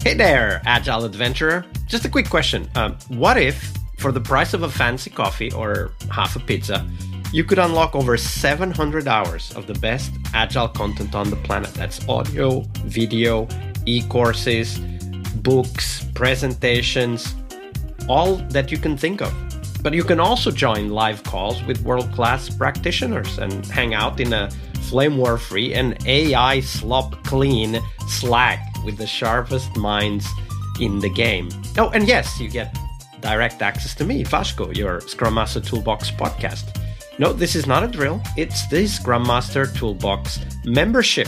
Hey there, Agile Adventurer. Just a quick question. What if, for the price of a fancy coffee or half a pizza, you could unlock over 700 hours of the best Agile content on the planet? That's audio, video, e-courses, books, presentations, all that you can think of. But you can also join live calls with world-class practitioners and hang out in a flame war-free and AI slop-clean Slack with the sharpest minds in the game. Oh, and yes, you get direct access to me, Vasco, your Scrum Master Toolbox podcast. No, this is not a drill. It's the Scrum Master Toolbox membership.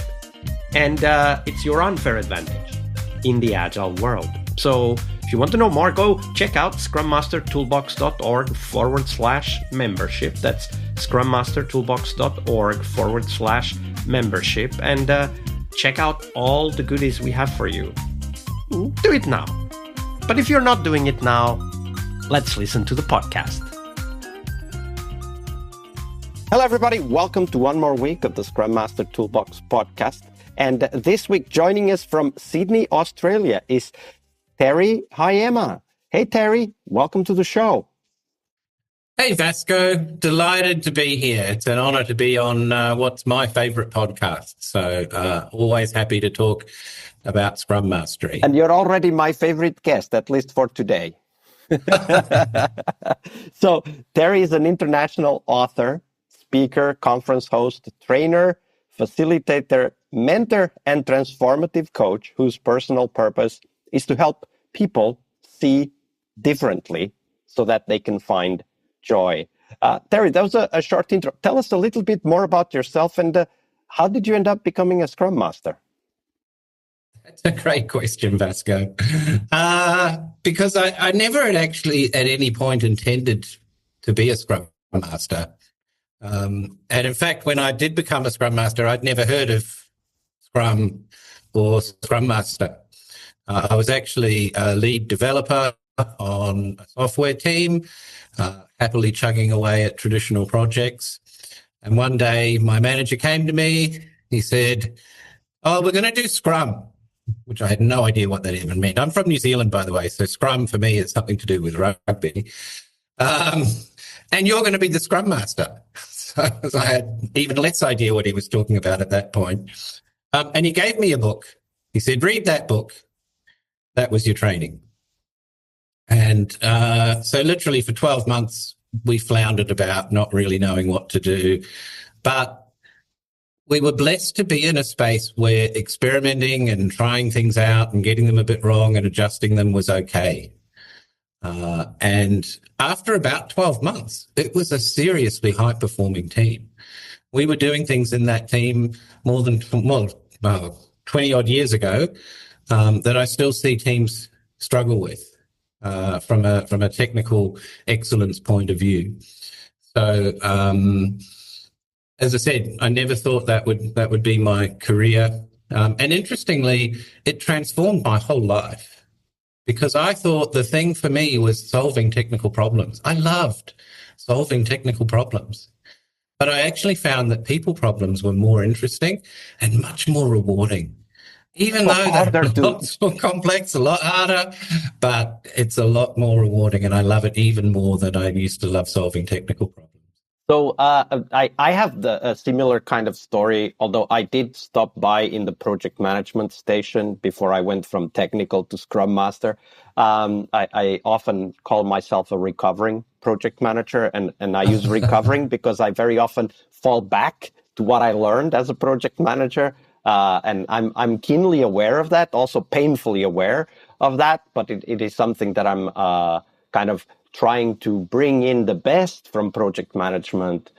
And it's your unfair advantage in the Agile world. So if you want to know more, go check out scrummastertoolbox.org/membership. That's scrummastertoolbox.org/membership. And check out all the goodies we have for you. Do it now. But if you're not doing it now, let's listen to the podcast. Hello, everybody. Welcome to one more week of the Scrum Master Toolbox podcast. And this week, joining us from Sydney, Australia, is Terry Haayema. Hey, Terry. Welcome to the show. Hey, Vasco. Delighted to be here. It's an honor to be on what's my favorite podcast. So always happy to talk about Scrum Mastery. And you're already my favorite guest, at least for today. So Terry is an international author, speaker, conference host, trainer, facilitator, mentor, and transformative coach whose personal purpose is to help people see differently so that they can find joy. Terry, that was a short intro. Tell us a little bit more about yourself and how did you end up becoming a Scrum Master? That's a great question, Vasco. Because I never had actually at any point intended to be a Scrum Master. And in fact, when I did become a Scrum Master, I'd never heard of Scrum or Scrum Master. I was actually a lead developer on a software team, happily chugging away at traditional projects. And one day my manager came to me. He said, "Oh, we're going to do Scrum," which I had no idea what that even meant. I'm from New Zealand, by the way, so Scrum for me is something to do with rugby. And you're going to be the Scrum Master. So I had even less idea what he was talking about at that point. And he gave me a book. He said, "Read that book. That was your training." And so literally for 12 months, we floundered about not really knowing what to do. But we were blessed to be in a space where experimenting and trying things out and getting them a bit wrong and adjusting them was okay. And after about 12 months, it was a seriously high-performing team. We were doing things in that team more than 20-odd years ago that I still see teams struggle with from a technical excellence point of view. So, as I said, I never thought that would be my career. And interestingly, it transformed my whole life because I thought the thing for me was solving technical problems. I loved solving technical problems. But I actually found that people problems were more interesting and much more rewarding. Even though they're a lot more complex, a lot harder, but it's a lot more rewarding. And I love it even more than I used to love solving technical problems. So I have a similar kind of story, although I did stop by in the project management station before I went from technical to Scrum Master. I often call myself a recovering project manager, and I use recovering because I very often fall back to what I learned as a project manager. And I'm keenly aware of that, also painfully aware of that, but it is something that I'm kind of trying to bring in the best from project management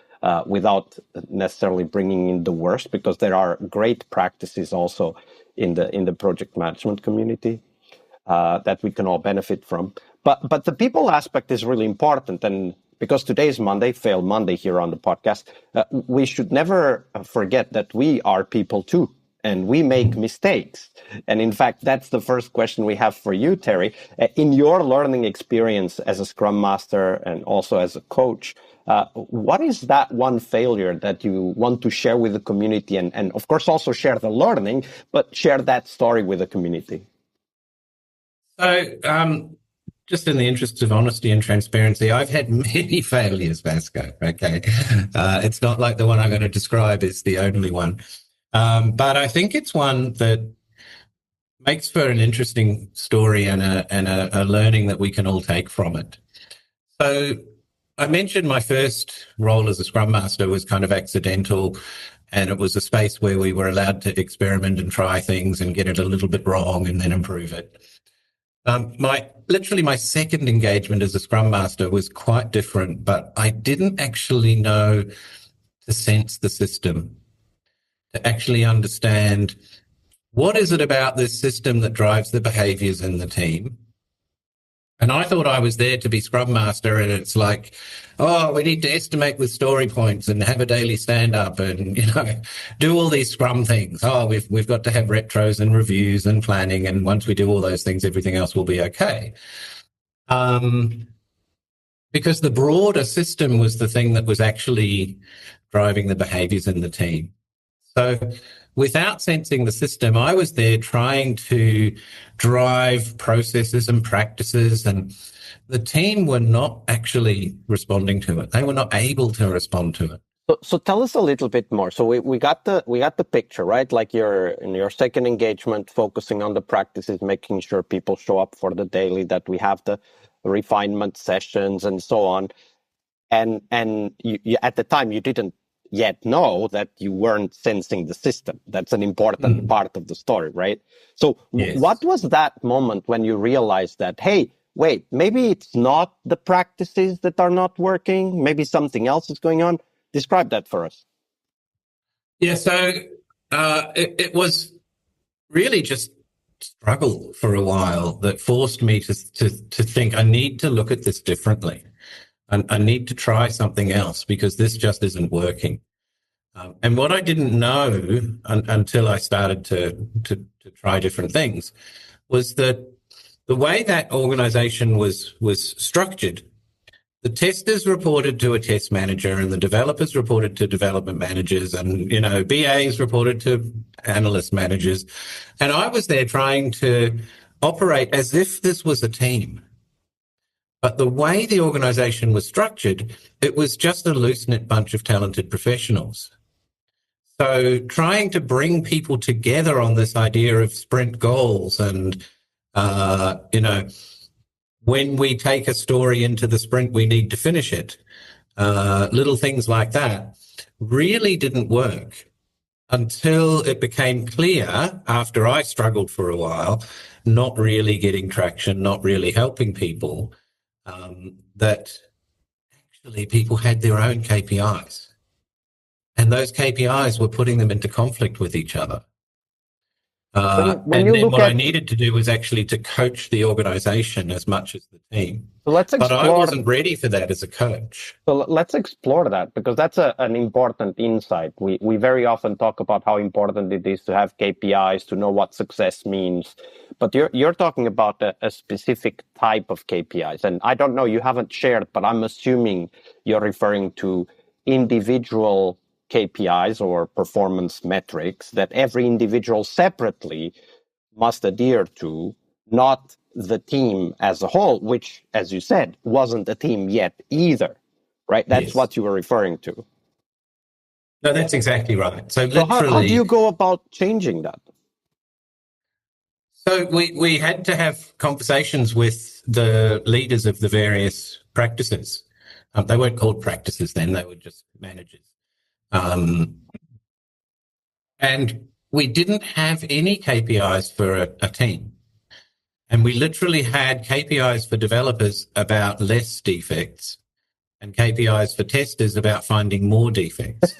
without necessarily bringing in the worst, because there are great practices also in the project management community that we can all benefit from. But the people aspect is really important, and because today is Monday, Fail Monday here on the podcast, we should never forget that we are people too. And we make mistakes. And in fact, that's the first question we have for you, Terry. In your learning experience as a Scrum Master and also as a coach, what is that one failure that you want to share with the community? And of course, also share the learning, but share that story with the community. So, just in the interests of honesty and transparency, I've had many failures, Vasco. Okay. It's not like the one I'm going to describe is the only one. But I think it's one that makes for an interesting story and a learning that we can all take from it. So I mentioned my first role as a Scrum Master was kind of accidental, and it was a space where we were allowed to experiment and try things and get it a little bit wrong and then improve it. My second engagement as a Scrum Master was quite different, but I didn't actually know to sense the system, to actually understand what is it about this system that drives the behaviors in the team. And I thought I was there to be Scrum Master, and it's like, oh, we need to estimate with story points and have a daily stand-up and, do all these Scrum things. Oh, we've got to have retros and reviews and planning, and once we do all those things, everything else will be okay. Because the broader system was the thing that was actually driving the behaviors in the team. So without sensing the system, I was there trying to drive processes and practices, and the team were not actually responding to it. They were not able to respond to it. So tell us a little bit more. So we got the picture, right? Like in your second engagement, focusing on the practices, making sure people show up for the daily, that we have the refinement sessions and so on. And you at the time you didn't yet know that you weren't sensing the system. That's an important part of the story, right? So Yes. What was that moment when you realized that, hey, wait, maybe it's not the practices that are not working, maybe something else is going on? Describe that for us. Yeah, so it was really just struggle for a while that forced me to think I need to look at this differently. I need to try something else because this just isn't working. And what I didn't know until I started to try different things was that the way that organization was structured, the testers reported to a test manager and the developers reported to development managers and, BAs reported to analyst managers. And I was there trying to operate as if this was a team. But the way the organization was structured, it was just a loose-knit bunch of talented professionals. So trying to bring people together on this idea of sprint goals and, when we take a story into the sprint, we need to finish it. Little things like that really didn't work until it became clear, after I struggled for a while, not really getting traction, not really helping people, that actually people had their own KPIs. And those KPIs were putting them into conflict with each other. I needed to do was actually to coach the organization as much as the team. So let's explore. But I wasn't ready for that as a coach. So let's explore that, because that's an important insight. We very often talk about how important it is to have KPIs, to know what success means. But you're talking about a specific type of KPIs. And I don't know, you haven't shared, but I'm assuming you're referring to individual KPIs or performance metrics that every individual separately must adhere to, not the team as a whole, which, as you said, wasn't a team yet either, right? That's Yes. what you were referring to. No, that's exactly right. So how do you go about changing that? So we had to have conversations with the leaders of the various practices. They weren't called practices then, they were just managers. And we didn't have any KPIs for a team. And we literally had KPIs for developers about less defects and KPIs for testers about finding more defects.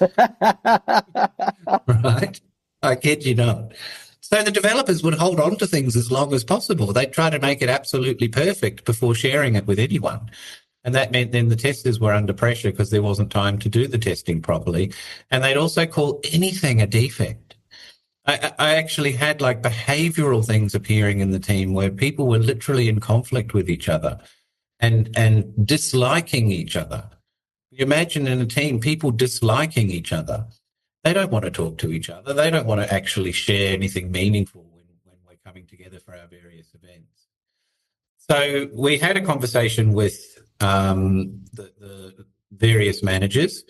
Right? I kid you not. So the developers would hold on to things as long as possible. They'd try to make it absolutely perfect before sharing it with anyone. And that meant then the testers were under pressure because there wasn't time to do the testing properly. And they'd also call anything a defect. I actually had like behavioral things appearing in the team where people were literally in conflict with each other and disliking each other. You imagine in a team, people disliking each other. They don't want to talk to each other. They don't want to actually share anything meaningful when we're coming together for our various events. So we had a conversation with the various managers,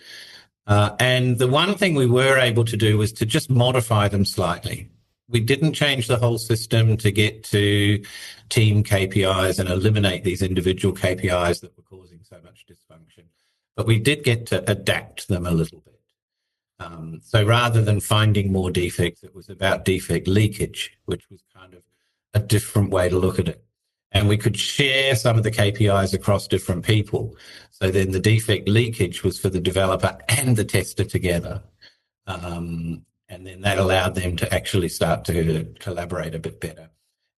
and the one thing we were able to do was to just modify them slightly. We didn't change the whole system to get to team KPIs and eliminate these individual KPIs that were causing so much dysfunction, but we did get to adapt them a little bit. So rather than finding more defects, it was about defect leakage, which was kind of a different way to look at it. And we could share some of the KPIs across different people. So then the defect leakage was for the developer and the tester together. And then that allowed them to actually start to collaborate a bit better.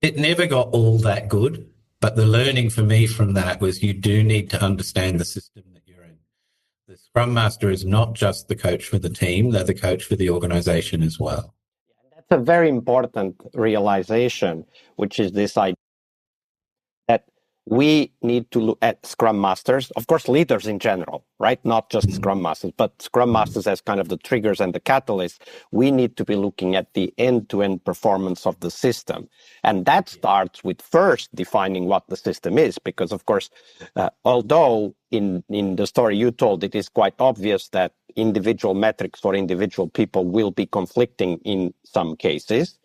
It never got all that good, but the learning for me from that was you do need to understand the system that you're in. The Scrum Master is not just the coach for the team, they're the coach for the organization as well. That's a very important realization, which is this idea that we need to look at Scrum Masters, of course, leaders in general, right? Not just Scrum Masters, but Scrum Masters as kind of the triggers and the catalysts. We need to be looking at the end-to-end performance of the system. And that starts with first defining what the system is, because of course, although in the story you told, it is quite obvious that individual metrics for individual people will be conflicting in some cases.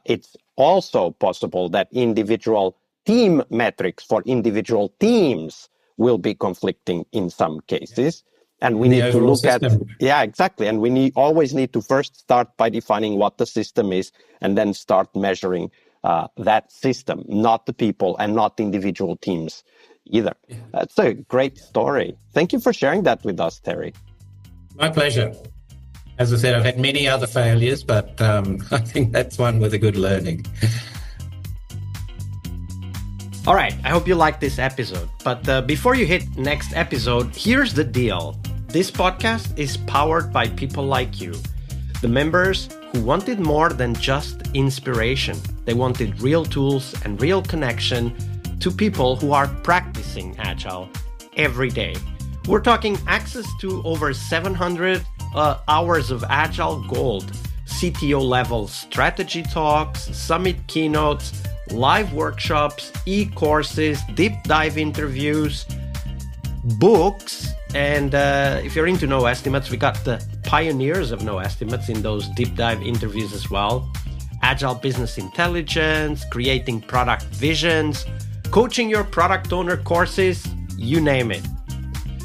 It's also possible that individual team metrics for individual teams will be conflicting in some cases. And we need to look at, exactly. And we always need to first start by defining what the system is and then start measuring that system, not the people and not individual teams either. That's a great story. Thank you for sharing that with us, Terry. My pleasure. As I said, I've had many other failures, but I think that's one with a good learning. All right, I hope you liked this episode. But before you hit next episode, here's the deal. This podcast is powered by people like you, the members who wanted more than just inspiration. They wanted real tools and real connection to people who are practicing Agile every day. We're talking access to over 700 hours of Agile Gold, CTO level strategy talks, summit keynotes, live workshops, e-courses, deep dive interviews, books, and if you're into no estimates, we got the pioneers of no estimates in those deep dive interviews as well. Agile business intelligence, creating product visions, coaching your product owner courses, you name it.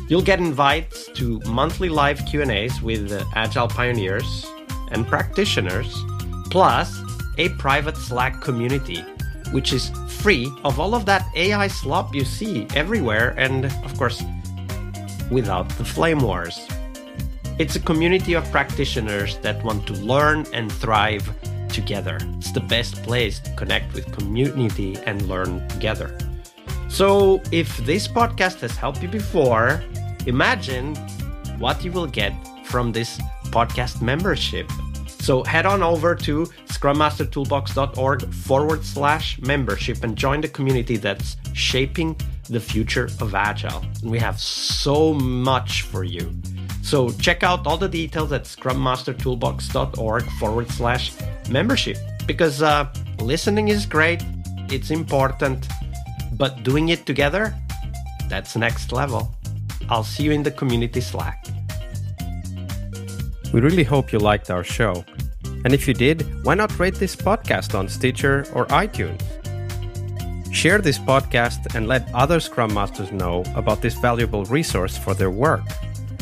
You'll get invites to monthly live Q&As with Agile pioneers and practitioners, plus a private Slack community, which is free of all of that AI slop you see everywhere, and of course, without the flame wars. It's a community of practitioners that want to learn and thrive together. It's the best place to connect with community and learn together. So if this podcast has helped you before, imagine what you will get from this podcast membership. So head on over to scrummastertoolbox.org/membership and join the community that's shaping the future of Agile. And we have so much for you. So check out all the details at scrummastertoolbox.org/membership, because listening is great, it's important, but doing it together, that's next level. I'll see you in the community Slack. We really hope you liked our show. And if you did, why not rate this podcast on Stitcher or iTunes? Share this podcast and let other Scrum Masters know about this valuable resource for their work.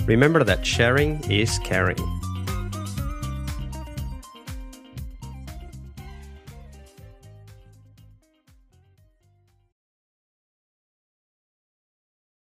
Remember that sharing is caring.